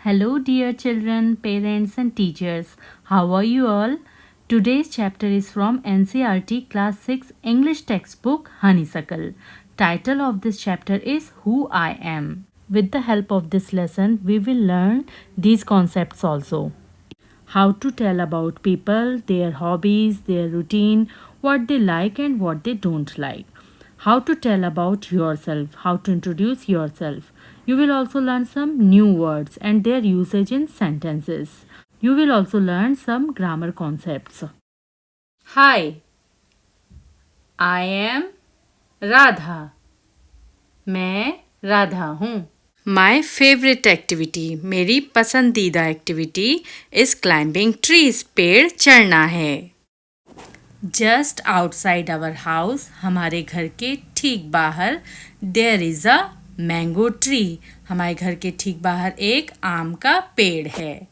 Hello, dear children, parents, and teachers. How are you all? Today's chapter is from NCERT Class 6 English textbook Honeysuckle. Title of this chapter is Who I Am. With the help of this lesson, we will learn these concepts also. How to tell about people, their hobbies, their routine, what they like and what they don't like. How to tell about yourself, how to introduce yourself. You will also learn some new words and their usage in sentences. You will also learn some grammar concepts. Hi, I am Radha. मैं राधा हूँ. My favorite activity, मेरी पसंदीदा activity is climbing trees, पेड़ चढ़ना है. Just outside our house, हमारे घर के ठीक बाहर there is a mango tree. हमारे घर के ठीक बाहर एक आम का पेड़ है.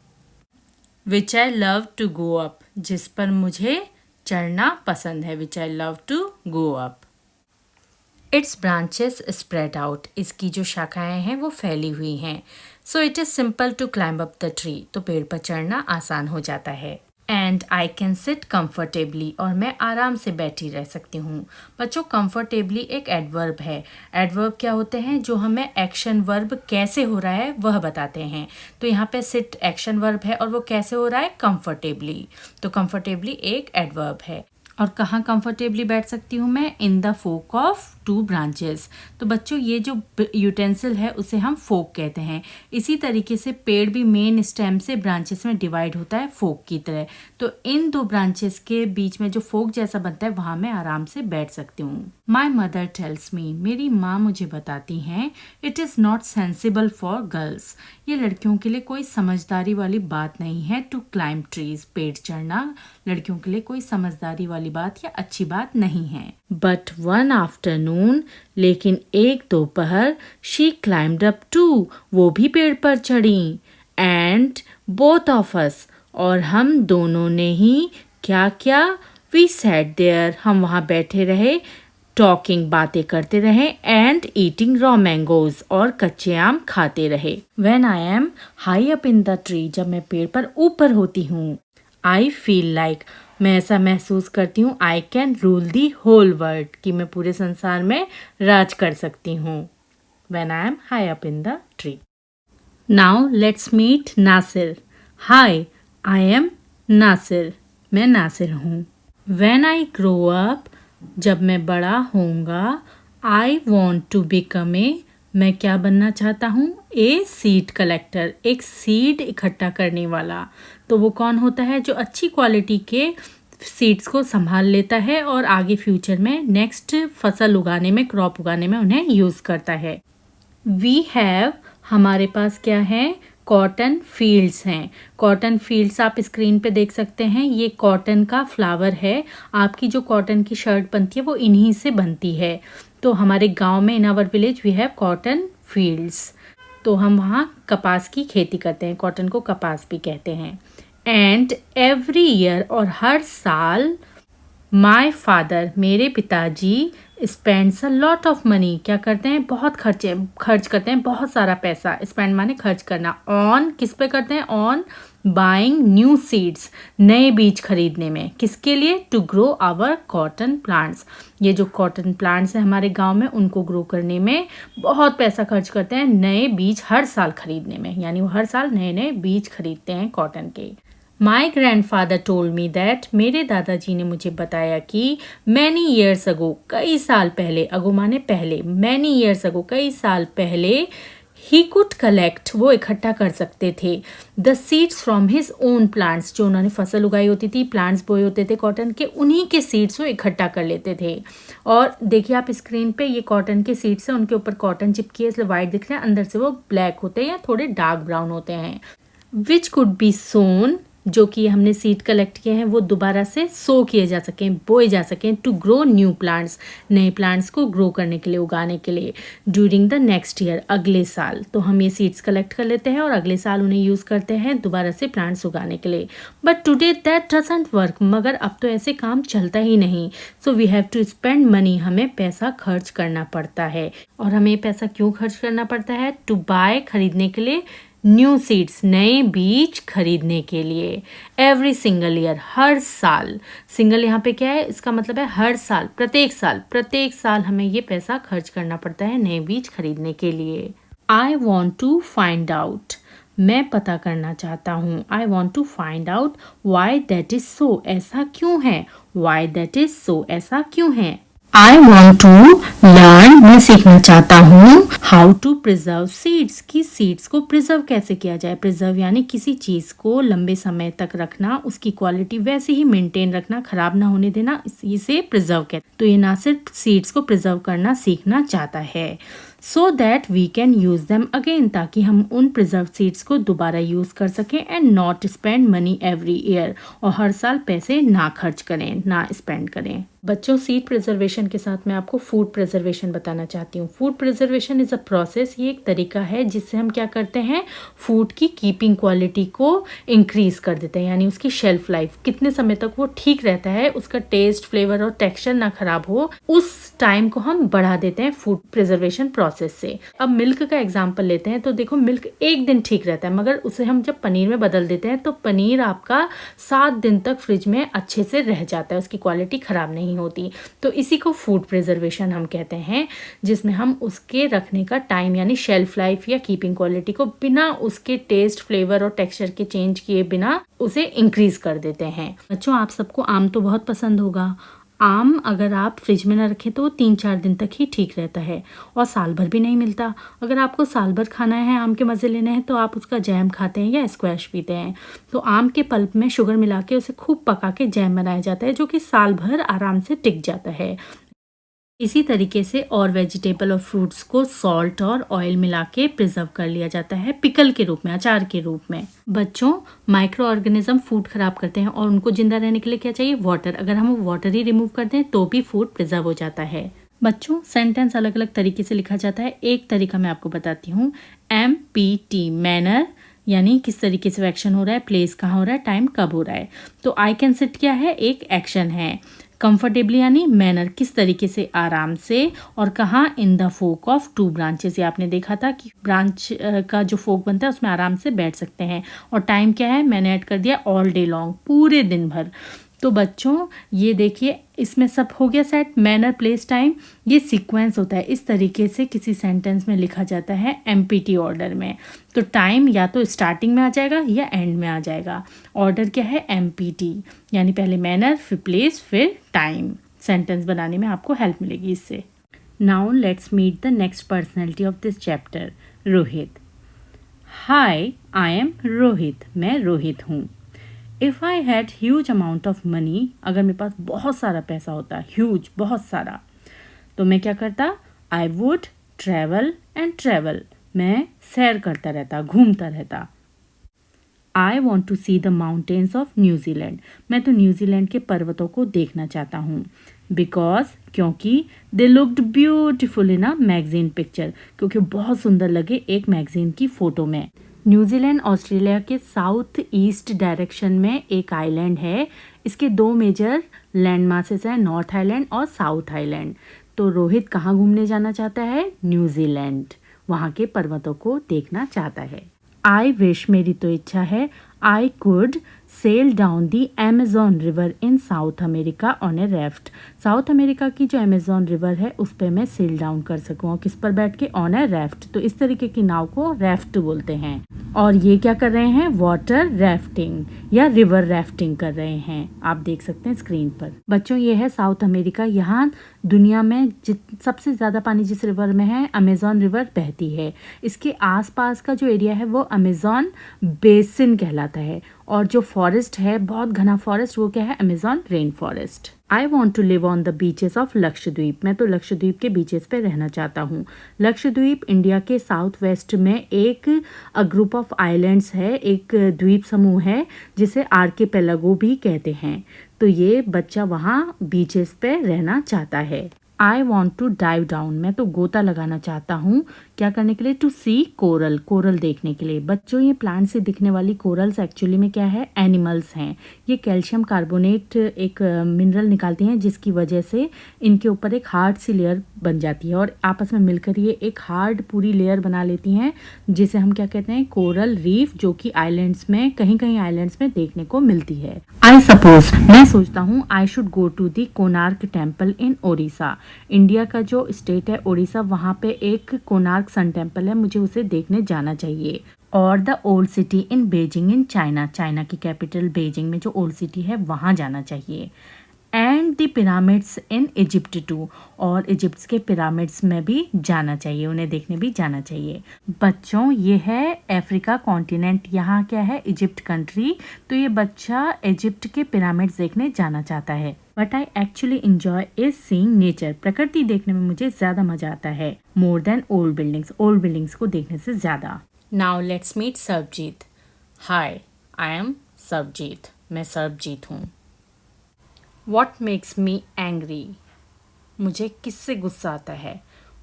Which I love to go up, जिस पर मुझे चढ़ना पसंद है. Which I love to go up. Its branches spread out. इसकी जो शाखाएं हैं वो फैली हुई हैं. So it is simple to climb up the tree. तो पेड़ पर चढ़ना आसान हो जाता है. And I can sit comfortably. और मैं आराम से बैठी रह सकती हूँ. बच्चों, comfortably एक एडवर्ब है. एडवर्ब क्या होते हैं? जो हमें एक्शन वर्ब कैसे हो रहा है वह बताते हैं. तो यहाँ पे sit एक्शन वर्ब है और वो कैसे हो रहा है? comfortably. तो comfortably एक एडवर्ब है. और कहाँ कंफर्टेबली बैठ सकती हूँ मैं? In the fork of 2 branches. तो बच्चों, ये जो यूटेंसिल है उसे हम फोक कहते हैं. इसी तरीके से पेड़ भी मेन स्टेम से ब्रांचेस में डिवाइड होता है फोक की तरह. तो इन 2 ब्रांचेस के बीच में जो फोक जैसा बनता है वहाँ मैं आराम से बैठ सकती हूँ. माई मदर टेल्स मी, मेरी माँ मुझे बताती हैं, it is not sensible for girls, ये लड़कियों के लिए कोई समझदारी वाली बात नहीं है. टू क्लाइंब ट्रीज, पेड़ चढ़ना लड़कियों के लिए कोई समझदारी वाली बात या अच्छी बात नहीं है. बट वन आफ्टरनून, लेकिन एक दोपहर, शी क्लाइम्ड अप टू, वो भी पेड़ पर चढ़ी. एंड बोथ ऑफ अस, और हम दोनों ने ही क्या क्या? वी सैट देयर, हम वहाँ बैठे रहे. टॉकिंग, बातें करते रहे. एंड ईटिंग रॉ मैंगोज, और कच्चे आम खाते रहे. When I am high up in the tree, जब मैं पेड़ पर ऊपर होती हूँ. आई फील लाइक, मैं ऐसा महसूस करती हूँ, I can rule the whole world, कि मैं पूरे संसार में राज कर सकती हूँ. When I am high up in the tree. Now let's meet Nasir. Hi, I am Nasir, मैं नासिर हूँ. व्हेन आई ग्रो अप, जब मैं बड़ा होऊंगा. I want to become a, मैं क्या बनना चाहता हूँ? ए सीड कलेक्टर, एक सीड इकट्ठा करने वाला. तो वो कौन होता है? जो अच्छी क्वालिटी के सीड्स को संभाल लेता है और आगे फ्यूचर में नेक्स्ट फसल उगाने में, क्रॉप उगाने में उन्हें यूज़ करता है. वी हैव, हमारे पास क्या है? कॉटन फील्ड्स हैं. कॉटन फील्ड्स आप स्क्रीन पे देख सकते हैं. ये कॉटन का फ्लावर है. आपकी जो कॉटन की शर्ट बनती है वो इन्हीं से बनती है. तो हमारे गांव में, in our village we have cotton fields. तो हम वहाँ कपास की खेती करते हैं. कॉटन को कपास भी कहते हैं. एंड एवरी ईयर, और हर साल, माई फादर, मेरे पिताजी, spends a lot of money, क्या करते हैं? बहुत खर्च करते हैं, बहुत सारा पैसा. स्पेंड माने खर्च करना. ऑन, किस पे करते हैं? ऑन बाइंग न्यू सीड्स, नए बीज खरीदने में. किसके लिए? To grow our cotton plants, ये जो कॉटन प्लांट्स हैं हमारे गांव में, उनको ग्रो करने में बहुत पैसा खर्च करते हैं, नए बीज हर साल खरीदने में. यानी वो हर साल नए नए बीज खरीदते हैं कॉटन के. माई ग्रैंडफादर टोल्ड मी दैट, मेरे दादाजी ने मुझे बताया कि मैनी ईयर्स अगो, कई साल पहले, अगो माने पहले, मैनी ईयर्स अगो, कई साल पहले, ही कुड कलेक्ट, वो इकट्ठा कर सकते थे, the seeds from his own plants, जो उन्होंने फसल उगाई होती थी, प्लांट्स बोए होते थे कॉटन के, उन्हीं के सीड्स वो इकट्ठा कर लेते थे. और देखिए आप स्क्रीन पे, ये कॉटन के सीड्स हैं, उनके ऊपर कॉटन चिपकी है इसलिए वाइट दिख रहे हैं, अंदर से वो ब्लैक होते हैं या थोड़े डार्क ब्राउन होते हैं. विच कुड बी सोन, जो कि हमने सीड कलेक्ट किए हैं वो दोबारा से सो किए जा सकें, बोए जा सकें. टू ग्रो न्यू प्लांट्स, नए प्लांट्स को ग्रो करने के लिए, उगाने के लिए. ड्यूरिंग द नेक्स्ट ईयर, अगले साल. तो हम ये सीड्स कलेक्ट कर लेते हैं और अगले साल उन्हें यूज़ करते हैं दोबारा से प्लांट्स उगाने के लिए. But today that doesn't work, मगर अब तो ऐसे काम चलता ही नहीं. So we have to spend money, हमें पैसा खर्च करना पड़ता है. और हमें पैसा क्यों खर्च करना पड़ता है? टू बाय, खरीदने के लिए, न्यू सीड्स, नए बीज खरीदने के लिए। एवरी सिंगल ईयर, हर साल। सिंगल यहाँ पे क्या है, इसका मतलब है हर साल, प्रत्येक साल हमें ये पैसा खर्च करना पड़ता है नए बीज खरीदने के लिए। I want to find out, मैं पता करना चाहता हूँ। I want to find out why that is so, ऐसा क्यों है। वाई दैट इज सो, ऐसा क्यों है। आई वॉन्ट टू लर्न, मैं सीखना चाहता हूँ। हाउ टू प्रिजर्व सीड्स, की सीड्स को प्रिजर्व कैसे किया जाए। प्रिजर्व यानी किसी चीज को लंबे समय तक रखना, उसकी क्वालिटी वैसे ही मेंटेन रखना, खराब ना होने देना, इसे प्रिजर्व कहते हैं। तो ये ना सिर्फ सीड्स को प्रिजर्व करना सीखना चाहता है, so that we can use them again, ताकि हम उन प्रिजर्व सीड्स को दोबारा यूज कर सकें। And not spend money every year, और हर साल पैसे ना खर्च करें, ना स्पेंड करें। बच्चों, सीड प्रिजर्वेशन के साथ मैं आपको फूड प्रिजर्वेशन बताना चाहती हूँ। Food preservation is a process, ये एक तरीका है जिससे हम क्या करते हैं, फूड की कीपिंग क्वालिटी को इंक्रीज कर देते हैं, यानी उसकी शेल्फ लाइफ, कितने समय तक वो ठीक रहता है, उसका टेस्ट, फ्लेवर और टेक्सचर ना खराब हो, उस टाइम को हम बढ़ा देते हैं फूड प्रिजर्वेशन प्रोसेस से। अब मिल्क का एग्जांपल लेते हैं, तो देखो मिल्क एक दिन ठीक रहता है, मगर उसे हम जब पनीर में बदल देते हैं तो पनीर आपका 7 दिन तक फ्रिज में अच्छे से रह जाता है, उसकी क्वालिटी खराब नहीं होती। तो इसी को फूड प्रिजर्वेशन हम कहते हैं, जिसमें हम उसके रखने का टाइम यानी शेल्फ लाइफ या कीपिंग क्वालिटी को बिना उसके टेस्ट, फ्लेवर और टेक्सचर के चेंज किए बिना उसे इंक्रीज कर देते हैं। बच्चों, आप सबको आम तो बहुत पसंद होगा। आम अगर आप फ्रिज में ना रखें तो 3-4 दिन तक ही ठीक रहता है, और साल भर भी नहीं मिलता। अगर आपको साल भर खाना है, आम के मज़े लेने हैं, तो आप उसका जैम खाते हैं या स्क्वैश पीते हैं। तो आम के पल्प में शुगर मिला के उसे खूब पका के जैम बनाया जाता है, जो कि साल भर आराम से टिक जाता है। इसी तरीके से और वेजिटेबल और फ्रूट्स को सॉल्ट और ऑयल मिला के प्रिजर्व कर लिया जाता है, पिकल के रूप में, अचार के रूप में। बच्चों, माइक्रो ऑर्गेनिज्म फूड खराब करते हैं, और उनको जिंदा रहने के लिए क्या चाहिए, वाटर। अगर हम वाटर ही रिमूव कर दें तो भी फूड प्रिजर्व हो जाता है। बच्चों, सेंटेंस अलग अलग तरीके से लिखा जाता है। एक तरीका मैं आपको बताती हूँ, MPT, मैनर, यानी किस तरीके से एक्शन हो रहा है, प्लेस कहाँ हो रहा है, टाइम कब हो रहा है। तो आई कैन सिट क्या है, एक एक्शन है। कंफर्टेबली यानी मैनर, किस तरीके से, आराम से, और कहाँ, in the fork of 2 branches. ये आपने देखा था कि ब्रांच का जो फोक बनता है उसमें आराम से बैठ सकते हैं। और टाइम क्या है, मैंने ऐड कर दिया ऑल डे लॉन्ग, पूरे दिन भर। तो बच्चों, ये देखिए इसमें सब हो गया सेट, मैनर, प्लेस, टाइम, ये सीक्वेंस होता है। इस तरीके से किसी सेंटेंस में लिखा जाता है MPT ऑर्डर में। तो टाइम या तो स्टार्टिंग में आ जाएगा या एंड में आ जाएगा। ऑर्डर क्या है, MPT, यानी पहले मैनर, फिर प्लेस, फिर टाइम। सेंटेंस बनाने में आपको हेल्प मिलेगी इससे। Now let's meet the next personality of this chapter, Rohit. Hi, I am Rohit, मैं रोहित हूँ। If I had huge amount of money, अगर मेरे पास बहुत सारा पैसा होता, ह्यूज, बहुत सारा, तो मैं क्या करता, I would travel and travel, मैं सैर करता रहता, घूमता रहता। I want to see the mountains of New Zealand, मैं तो न्यूजीलैंड के पर्वतों को देखना चाहता हूँ। बिकॉज, क्योंकि they looked beautiful in a magazine picture, क्योंकि बहुत सुंदर लगे एक मैगजीन की फ़ोटो में। न्यूजीलैंड ऑस्ट्रेलिया के साउथ ईस्ट डायरेक्शन में एक आइलैंड है। इसके 2 मेजर लैंड मासेस हैं, नॉर्थ आइलैंड और साउथ आइलैंड। तो रोहित कहाँ घूमने जाना चाहता है, न्यूजीलैंड, वहाँ के पर्वतों को देखना चाहता है। आई विश, मेरी तो इच्छा है, I could sail down the Amazon river in South America on a raft, South America की जो अमेजॉन रिवर है उस पर मैं सेल डाउन कर सकूँ, और किस पर बैठ के, ऑन ए राफ्ट। तो इस तरीके की नाव को राफ्ट बोलते हैं। और ये क्या कर रहे हैं, वाटर राफ्टिंग या रिवर राफ्टिंग कर रहे हैं, आप देख सकते हैं स्क्रीन पर। बच्चों, ये है साउथ अमेरिका। यहाँ दुनिया में सबसे ज़्यादा पानी जिस रिवर में है, अमेजॉन रिवर बहती है। इसके आसपास का जो एरिया है वो अमेजॉन बेसिन कहलाता है, और जो फॉरेस्ट है, बहुत घना फॉरेस्ट, वो क्या है, Amazon rain forest. I want to live on the beaches of Lakshadweep, मैं तो लक्षद्वीप के बीचेस पे रहना चाहता हूँ। लक्षद्वीप इंडिया के साउथ वेस्ट में एक ग्रुप ऑफ आइलैंड्स है, एक द्वीप समूह है, जिसे आर्किपेलागो भी कहते हैं। तो ये बच्चा वहाँ बीचेस पे रहना चाहता है। I want to dive down, मैं तो गोता लगाना चाहता हूँ। क्या करने के लिए? टू सी कोरल, कोरल देखने के लिए। बच्चों ये प्लांट से दिखने वाली कोरल्स एक्चुअली में क्या है? एनिमल्स हैं। ये कैल्शियम कार्बोनेट एक मिनरल निकालती हैं जिसकी वजह से इनके ऊपर एक हार्ड सी लेयर बन जाती है और आपस में मिलकर ये एक हार्ड पूरी लेयर बना लेती हैं जिसे हम क्या कहते हैं? कोरल रीफ, जो कि आइलैंड्स में कहीं कहीं आइलैंड्स में देखने को मिलती है। आई सपोज, मैं सोचता हूँ I should go to the Konark temple in Odisha. India का जो स्टेट है ओडिशा, वहाँ पे एक कोणार्क सन टेम्पल है, मुझे उसे देखने जाना चाहिए। और the old city in Beijing in China, China की कैपिटल बेजिंग में जो ओल्ड सिटी है वहाँ जाना चाहिए। And the pyramids in Egypt too, और इजिप्ट के पिरामिड्स में भी जाना चाहिए, उन्हें देखने भी जाना चाहिए। बच्चों ये है अफ्रीका कॉन्टिनेंट, यहाँ क्या है? Egypt country. तो ये बच्चा इजिप्ट के पिरामिड्स देखने जाना चाहता है। But I actually enjoy is seeing nature, प्रकृति देखने में मुझे ज्यादा मजा आता है। More than old buildings, old buildings को देखने से ज्यादा। Now let's meet Sarabjit. Hi, I am Sarabjit, मैं सरबजीत हूँ। What makes me angry? मुझे किससे गुस्सा आता है?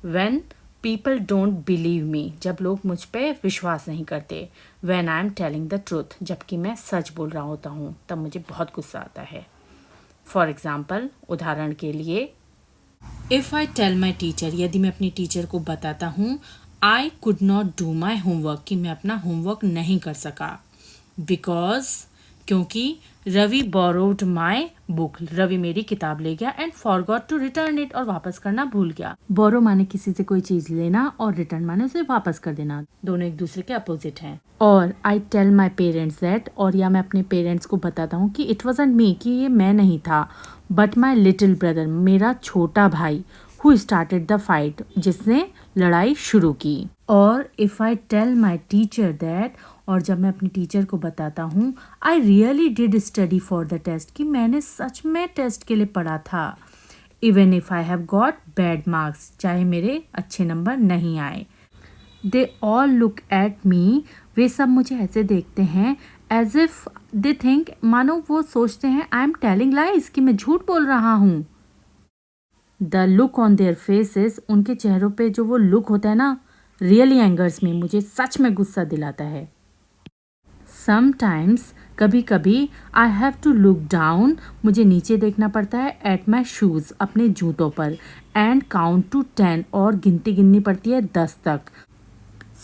When people don't believe me, जब लोग मुझ पे विश्वास नहीं करते। When I am telling the truth, जबकि मैं सच बोल रहा होता हूँ तब मुझे बहुत गुस्सा आता है। For example, उदाहरण के लिए, If I tell my teacher, यदि मैं अपनी टीचर को बताता हूँ I could not do my homework, कि मैं अपना होमवर्क नहीं कर सका। Because, क्योंकि Ravi borrowed my book, Ravi मेरी किताब ले गया and forgot to return it, और वापस करना भूल गया। बोरो माने किसी से कोई चीज लेना और रिटर्न माने उसे वापस कर देना, दोनों एक दूसरे के अपोजिट हैं। और I tell my parents that, और या मैं अपने पेरेंट्स को बताता हूँ कि इट वॉजंट मी, कि ये मैं नहीं था, बट माई लिटिल ब्रदर, मेरा छोटा भाई, हु स्टार्टेड द फाइट, जिसने लड़ाई शुरू की। और if I tell my teacher that, और जब मैं अपनी टीचर को बताता हूँ I really did study for the test, कि मैंने सच में टेस्ट के लिए पढ़ा था। Even if I have got bad marks, चाहे मेरे अच्छे नंबर नहीं आए। They all look at me, वे सब मुझे ऐसे देखते हैं एज इफ दे थिंक, मानो वो सोचते हैं आई एम टेलिंग लाइज, कि मैं झूठ बोल रहा हूँ। The look on their faces, उनके चेहरों पे जो वो लुक होता है ना, रियली एंगर्स में, मुझे सच में गुस्सा दिलाता है। समटाइम्स, कभी कभी, I have to look down, मुझे नीचे देखना पड़ता है, एट माई शूज़, अपने जूतों पर, एंड काउंट टू 10, और गिनती गिननी पड़ती है 10 तक।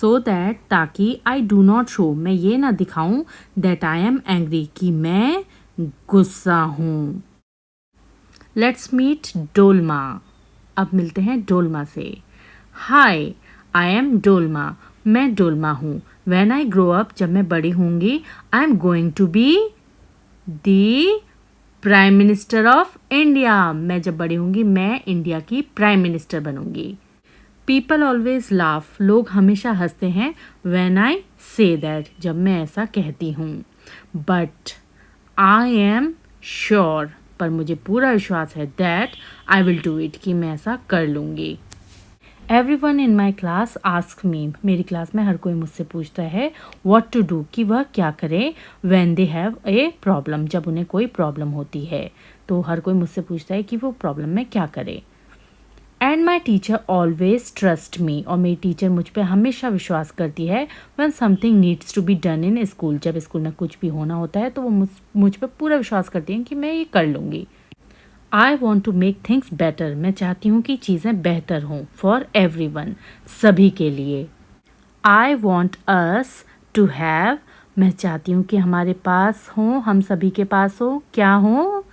सो दैट, ताकि, आई डू नॉट शो, मैं ये ना दिखाऊं, दैट आई एम एंग्री, कि मैं गुस्सा हूँ। Let's meet Dolma. अब मिलते हैं डोलमा से। हाय, आई एम डोलमा, मैं डोलमा हूँ। When I grow up, जब मैं बड़ी होंगी, I am going to be the Prime Minister of India. मैं जब बड़ी होंगी मैं इंडिया की प्राइम मिनिस्टर बनूंगी। People always laugh, लोग हमेशा हंसते हैं, when I say that, जब मैं ऐसा कहती हूँ। But I am sure, पर मुझे पूरा विश्वास है, that I will do it, कि मैं ऐसा कर लूँगी। Everyone in my class asks me, मेरी क्लास में हर कोई मुझसे पूछता है what to do, कि वह क्या करे, when they have a problem, जब उन्हें कोई प्रॉब्लम होती है। तो हर कोई मुझसे पूछता है कि वो प्रॉब्लम में क्या करे। And my teacher always trust me, और मेरी टीचर मुझ पे हमेशा विश्वास करती है, when something needs to be done in school, जब स्कूल में कुछ भी होना होता है तो वो मुझ पे पूरा विश्वास करती हैं कि मैं ये कर लूँगी। I want to make things better, मैं चाहती हूँ कि चीज़ें बेहतर हों, फॉर एवरी वन, सभी के लिए। I want us to have, मैं चाहती हूँ कि हमारे पास हो, हम सभी के पास हो, क्या हो?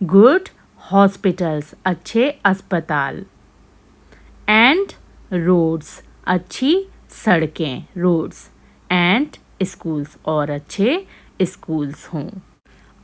गुड हॉस्पिटल्स, अच्छे अस्पताल। एंड रोड्स, अच्छी सड़कें, रोड्स। एंड स्कूल्स, और अच्छे स्कूल्स हों।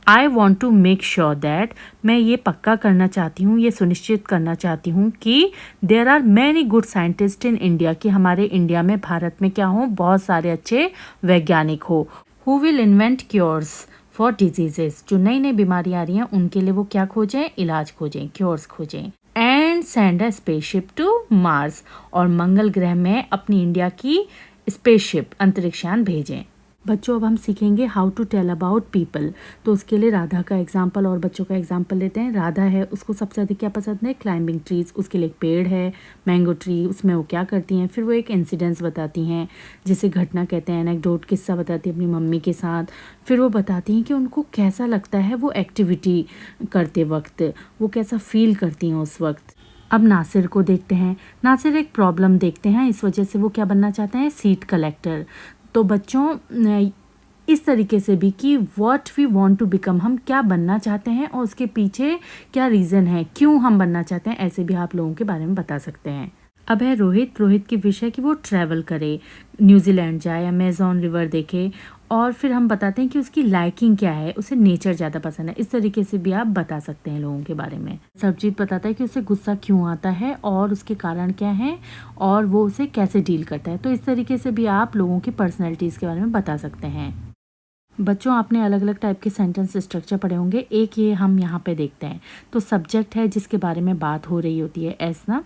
I want to make sure that, मैं ये पक्का करना चाहती हूँ, ये सुनिश्चित करना चाहती हूँ कि there are many good scientist in India, कि हमारे इंडिया में, भारत में क्या हो, बहुत सारे अच्छे वैज्ञानिक हो, who will invent cures for diseases, जो नई नई बीमारियाँ आ रही हैं उनके लिए वो क्या खोजें, इलाज खोजें, क्योर्स खोजें। And send a spaceship to Mars, और मंगल ग्रह में अपनी इंडिया की स्पेसशिप, अंतरिक्षयान भेजें। बच्चों अब हम सीखेंगे how to tell about people. तो उसके लिए राधा का एग्जाम्पल और बच्चों का एग्जाम्पल लेते हैं। राधा है, उसको सबसे अधिक क्या पसंद है? Climbing trees. उसके लिए एक पेड़ है मैंगो ट्री, उसमें वो क्या करती हैं? फिर वो एक इंसिडेंस बताती हैं जिसे घटना कहते हैं, एनेक्डोट, किस्सा बताती है अपनी मम्मी के साथ। फिर वो बताती हैं कि उनको कैसा लगता है वो एक्टिविटी करते वक्त, वो कैसा फील करती हैं उस वक्त। अब नासिर को देखते हैं। नासिर एक प्रॉब्लम देखते हैं, इस वजह से वो क्या बनना चाहते हैं? Seed collector. तो बच्चों इस तरीके से भी कि what we want to become, हम क्या बनना चाहते हैं और उसके पीछे क्या रीज़न है, क्यों हम बनना चाहते हैं, ऐसे भी आप लोगों के बारे में बता सकते हैं। अब है रोहित की विषय कि वो ट्रैवल करे, न्यूजीलैंड जाए, अमेज़न रिवर देखे, और फिर हम बताते हैं कि उसकी लाइकिंग क्या है, उसे नेचर ज़्यादा पसंद है। इस तरीके से भी आप बता सकते हैं लोगों के बारे में। सरबजीत बताता है कि उसे गुस्सा क्यों आता है और उसके कारण क्या है और वो उसे कैसे डील करता है। तो इस तरीके से भी आप लोगों की पर्सनैलिटीज़ के बारे में बता सकते हैं। बच्चों आपने अलग अलग टाइप के सेंटेंस स्ट्रक्चर पढ़े होंगे, एक ये हम यहाँ पे देखते हैं। तो सब्जेक्ट है जिसके बारे में बात हो रही होती है, एस ना,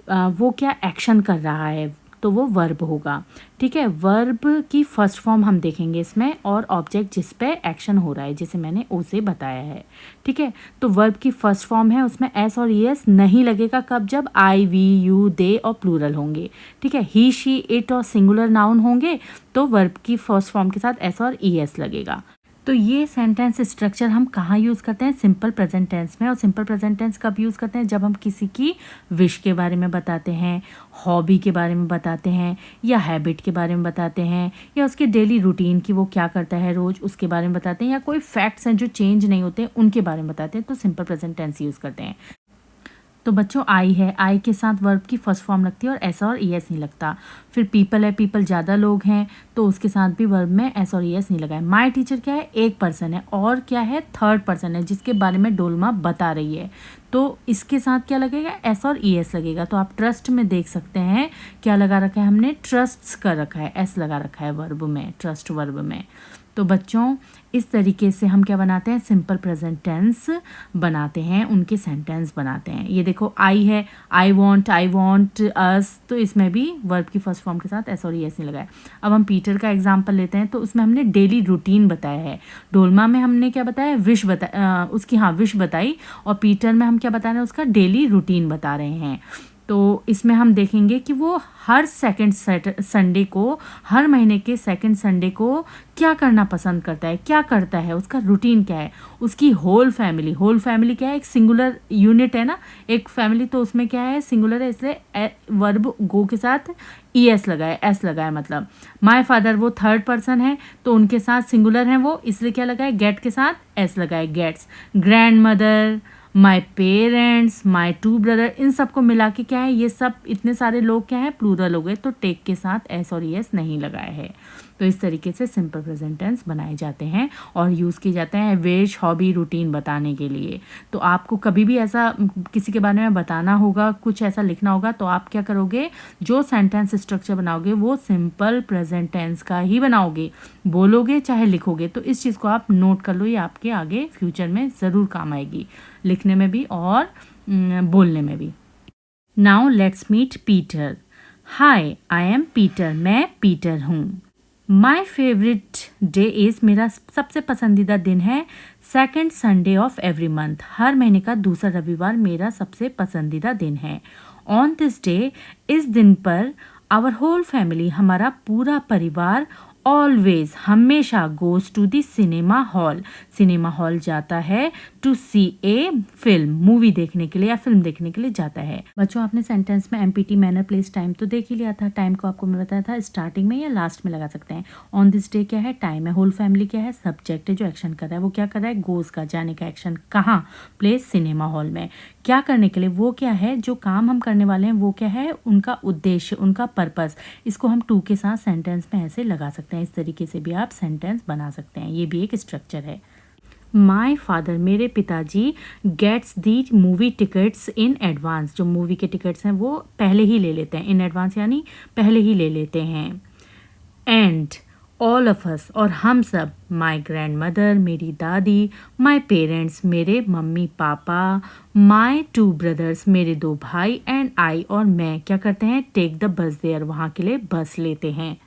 वो क्या एक्शन कर रहा है, तो वो वर्ब होगा। ठीक है, वर्ब की फर्स्ट फॉर्म हम देखेंगे इसमें, और ऑब्जेक्ट जिस पे एक्शन हो रहा है, जैसे मैंने ओ से बताया है। ठीक है, तो वर्ब की फर्स्ट फॉर्म है, उसमें एस और ई एस नहीं लगेगा। कब? जब आई, वी, यू, दे और प्लूरल होंगे। ठीक है, ही, शी, इट और सिंगुलर नाउन होंगे तो वर्ब की फर्स्ट फॉर्म के साथ एस और ई एस लगेगा। तो ये सेंटेंस स्ट्रक्चर हम कहाँ यूज़ करते हैं? सिंपल प्रेजेंट टेंस में। और सिंपल प्रेजेंट टेंस कब यूज़ करते हैं? जब हम किसी की विश के बारे में बताते हैं, हॉबी के बारे में बताते हैं, या हैबिट के बारे में बताते हैं, या उसके डेली रूटीन की वो क्या करता है रोज़ उसके बारे में बताते हैं, या कोई फैक्ट्स हैं जो चेंज नहीं होते उनके बारे में बताते हैं, तो सिंपल प्रेजेंट टेंस यूज़ करते हैं। तो बच्चों आई है, आई के साथ वर्ब की फर्स्ट फॉर्म लगती है और एस और ई एस नहीं लगता। फिर पीपल है, पीपल ज़्यादा लोग हैं तो उसके साथ भी वर्ब में एस और ई एस नहीं लगा है। माई टीचर क्या है? एक पर्सन है, और क्या है? थर्ड पर्सन है जिसके बारे में डोलमा बता रही है, तो इसके साथ क्या लगेगा? एस और ई एस लगेगा। तो आप ट्रस्ट में देख सकते हैं क्या लगा रखा है हमने? ट्रस्ट्स कर रखा है, एस लगा रखा है वर्ब में, ट्रस्ट वर्ब में। तो बच्चों इस तरीके से हम क्या बनाते हैं? सिंपल प्रेजेंट टेंस बनाते हैं, उनके सेंटेंस बनाते हैं। ये देखो आई है, आई वॉन्ट अस, तो इसमें भी वर्ब की फर्स्ट फॉर्म के साथ एस और ई एस नहीं लगाया। अब हम पीटर का एग्जांपल लेते हैं, तो उसमें हमने डेली रूटीन बताया है। डोलमा में हमने क्या बताया? विश विश बताई, और पीटर में हम क्या बता रहे हैं? उसका डेली रूटीन बता रहे हैं। तो इसमें हम देखेंगे कि वो हर सेकंड संडे को, हर महीने के सेकंड संडे को क्या करना पसंद करता है, क्या करता है, उसका रूटीन क्या है। उसकी होल फैमिली क्या है? एक सिंगुलर यूनिट है ना, एक फैमिली, तो उसमें क्या है? सिंगुलर है, इसलिए वर्ब गो के साथ ई एस लगाए, एस लगाए। मतलब माय फादर, वो थर्ड पर्सन है तो उनके साथ सिंगुलर है वो, इसलिए क्या लगाए? गेट के साथ एस लगाए, gets. Grand mother, my parents, my two brother, इन सबको मिला के क्या है? ये सब इतने सारे लोग क्या है? प्लूरल हो गए, तो टेक के साथ एस और ई एस नहीं लगाए है। तो इस तरीके से सिंपल प्रेजेंट टेंस बनाए जाते हैं और यूज़ किए जाते हैं विश, हॉबी, रूटीन बताने के लिए। तो आपको कभी भी ऐसा किसी के बारे में बताना होगा, कुछ ऐसा लिखना होगा, तो आप क्या करोगे? जो सेंटेंस स्ट्रक्चर बनाओगे वो सिंपल प्रेजेंट टेंस का ही बनाओगे, बोलोगे चाहे लिखोगे। तो इस चीज़ को आप नोट कर लो, ये आपके आगे फ्यूचर में ज़रूर काम आएगी, लिखने में भी और बोलने में भी। Now let's meet Peter. Hi, I am Peter, मैं पीटर हूँ। माई फेवरेट डे इज़, मेरा सबसे पसंदीदा दिन है second Sunday of every month, हर महीने का दूसरा रविवार मेरा सबसे पसंदीदा दिन है। ऑन दिस डे, इस दिन पर, आवर होल फैमिली, हमारा पूरा परिवार, ऑलवेज, हमेशा, goes to the cinema hall जाता है, to see a film, movie देखने के लिए या फिल्म देखने के लिए जाता है। बच्चों आपने सेंटेंस में एमपीटी, मैनर, प्लेस, टाइम तो देख ही लिया था। टाइम को आपको मैं बताया था स्टार्टिंग में या लास्ट में लगा सकते हैं। ऑन दिस डे क्या है? टाइम है। होल फैमिली क्या है? सब्जेक्ट है जो एक्शन कर रहा है, वो क्या कर रहा है? गोज का, जाने का एक्शन। कहाँ? प्लेस, सिनेमा हॉल में। क्या करने के लिए? वो क्या है? जो काम हम करने वाले हैं वो क्या है? उनका उद्देश्य, उनका पर्पस। इसको हम टू के साथ सेंटेंस में ऐसे लगा सकते हैं। इस तरीके से भी आप सेंटेंस बना सकते हैं, ये भी एक स्ट्रक्चर है। माई फादर, मेरे पिताजी, gets the movie tickets in advance, जो मूवी के टिकट्स हैं वो पहले ही ले लेते हैं। इन एडवांस यानी पहले ही ले लेते हैं। एंड ऑल ऑफ अस, और हम सब, माई ग्रैंड मदर, मेरी दादी, माई पेरेंट्स, मेरे मम्मी पापा, माई टू ब्रदर्स, मेरे दो भाई, एंड आई, और मैं क्या करते हैं? टेक द बस देयर, वहाँ के लिए बस लेते हैं।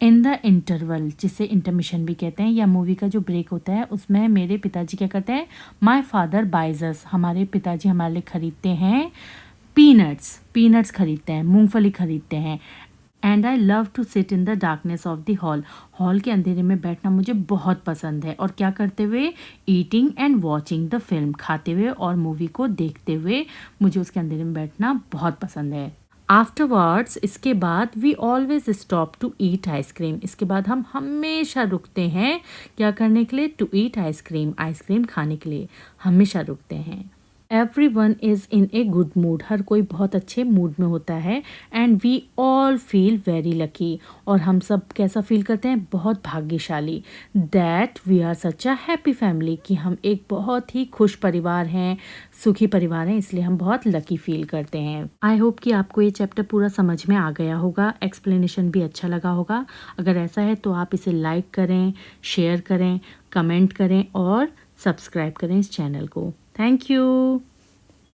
इन द इंटरवल, जिसे इंटरमिशन भी कहते हैं या मूवी का जो ब्रेक होता है, उसमें मेरे पिताजी क्या करते हैं, माई फादर बाइज अस, हमारे पिताजी हमारे लिए खरीदते हैं पीनट्स खरीदते हैं, मूंगफली खरीदते हैं। And I love to sit in the darkness of the hall के अंधेरे में बैठना मुझे बहुत पसंद है। और क्या करते हुए, eating and watching the film, खाते हुए और मूवी को देखते हुए मुझे उसके अंधेरे में बैठना बहुत पसंद है। आफ्टरवर्ड्स, इसके बाद we always stop to eat ice cream, इसके बाद हम हमेशा रुकते हैं क्या करने के लिए, टू ईट आइसक्रीम खाने के लिए हमेशा रुकते हैं। Everyone is in a good mood, हर कोई बहुत अच्छे मूड में होता है। And we all feel very lucky, और हम सब कैसा फील करते हैं, बहुत भाग्यशाली। That we are such a happy family, कि हम एक बहुत ही खुश परिवार हैं, सुखी परिवार हैं, इसलिए हम बहुत लकी फील करते हैं। आई होप कि आपको ये चैप्टर पूरा समझ में आ गया होगा, एक्सप्लेनेशन भी अच्छा लगा होगा। अगर ऐसा है तो आप इसे लाइक करें, शेयर करें, कमेंट करें और सब्सक्राइब करें इस चैनल को। Thank you.